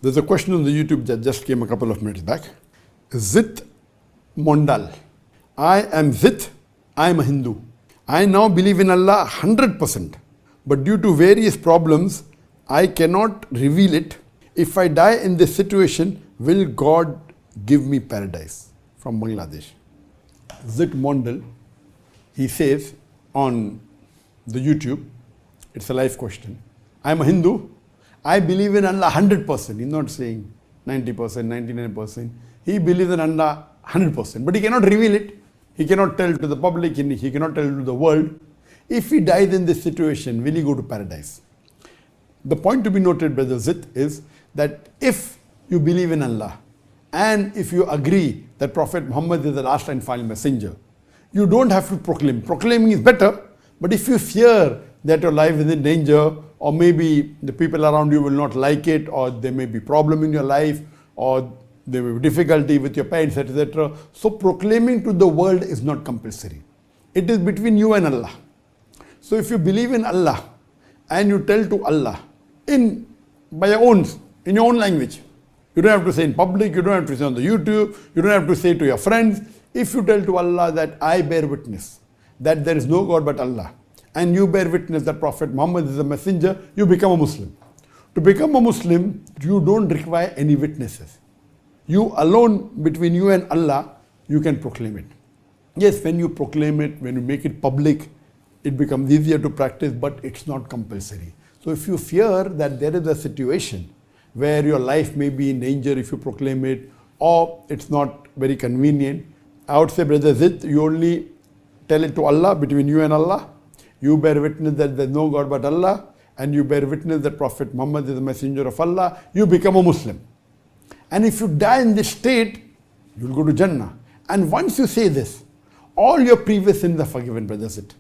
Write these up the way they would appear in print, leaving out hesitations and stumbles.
There's a question on the YouTube that just came a couple of minutes back. Zit Mondal. I am Zit. I am a Hindu. I now believe in Allah 100%. But due to various problems, I cannot reveal it. If I die in this situation, will God give me paradise? From Bangladesh. Zit Mondal, he says on the YouTube, it's a live question. I am a Hindu. I believe in Allah 100%. He's not saying 90%, 99%. He believes in Allah 100%. But he cannot reveal it. He cannot tell to the public. He cannot tell to the world. If he dies in this situation, will he go to paradise? The point to be noted, Brother Zit, is that if you believe in Allah and if you agree that Prophet Muhammad is the last and final messenger, you don't have to proclaim. Proclaiming is better, but if you fear that your life is in danger, or maybe the people around you will not like it, or there may be problem in your life, or there may be difficulty with your parents, etc. So proclaiming to the world is not compulsory. It is between you and Allah. So if you believe in Allah and you tell to Allah in your own language, you don't have to say in public, you don't have to say on the YouTube, you don't have to say to your friends. If you tell to Allah that I bear witness that there is no God but Allah, and you bear witness that Prophet Muhammad is a messenger, you become a Muslim. To become a Muslim, you don't require any witnesses. You alone, between you and Allah, you can proclaim it. Yes, when you proclaim it, when you make it public, it becomes easier to practice, but it's not compulsory. So if you fear that there is a situation where your life may be in danger if you proclaim it, or it's not very convenient, I would say, Brother Zid, you only tell it to Allah, between you and Allah. You bear witness that there is no God but Allah, and you bear witness that Prophet Muhammad is the messenger of Allah. You become a Muslim. And if you die in this state, you will go to Jannah. And once you say this, all your previous sins are forgiven, Brother Zid.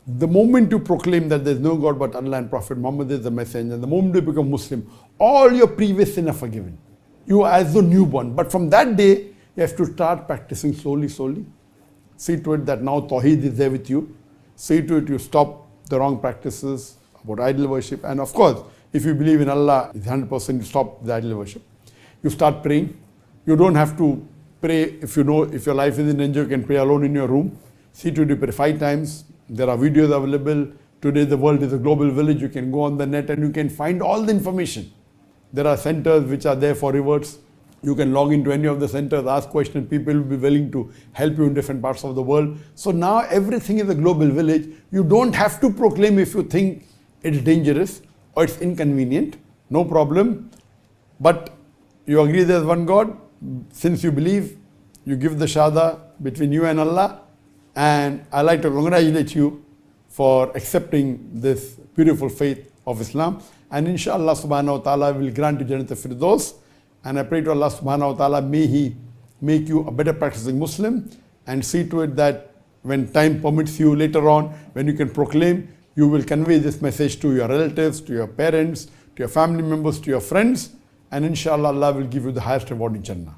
The moment you proclaim that there is no God but Allah and Prophet Muhammad is the messenger, the moment you become Muslim, all your previous sins are forgiven. You are as though newborn. But from that day, you have to start practicing slowly. See to it that now Tawheed is there with you. See to it you stop the wrong practices about idol worship. And of course, if you believe in Allah, it's 100%, you stop the idol worship. You start praying. You don't have to pray if you know if your life is in danger, you can pray alone in your room. See to it you pray 5 times. There are videos available. Today the world is a global village. You can go on the net and you can find all the information. There are centers which are there for reverts. You can log into any of the centers, ask questions. People will be willing to help you in different parts of the world. So now everything is a global village. You don't have to proclaim if you think it's dangerous or it's inconvenient. No problem. But you agree there's one God. Since you believe, you give the shahada between you and Allah. And I'd like to congratulate you for accepting this beautiful faith of Islam. And inshallah subhanahu wa ta'ala will grant you Jannat al-Firdaus. And I pray to Allah subhanahu wa ta'ala, may He make you a better practicing Muslim, and see to it that when time permits you later on, when you can proclaim, you will convey this message to your relatives, to your parents, to your family members, to your friends, and inshallah Allah will give you the highest reward in Jannah.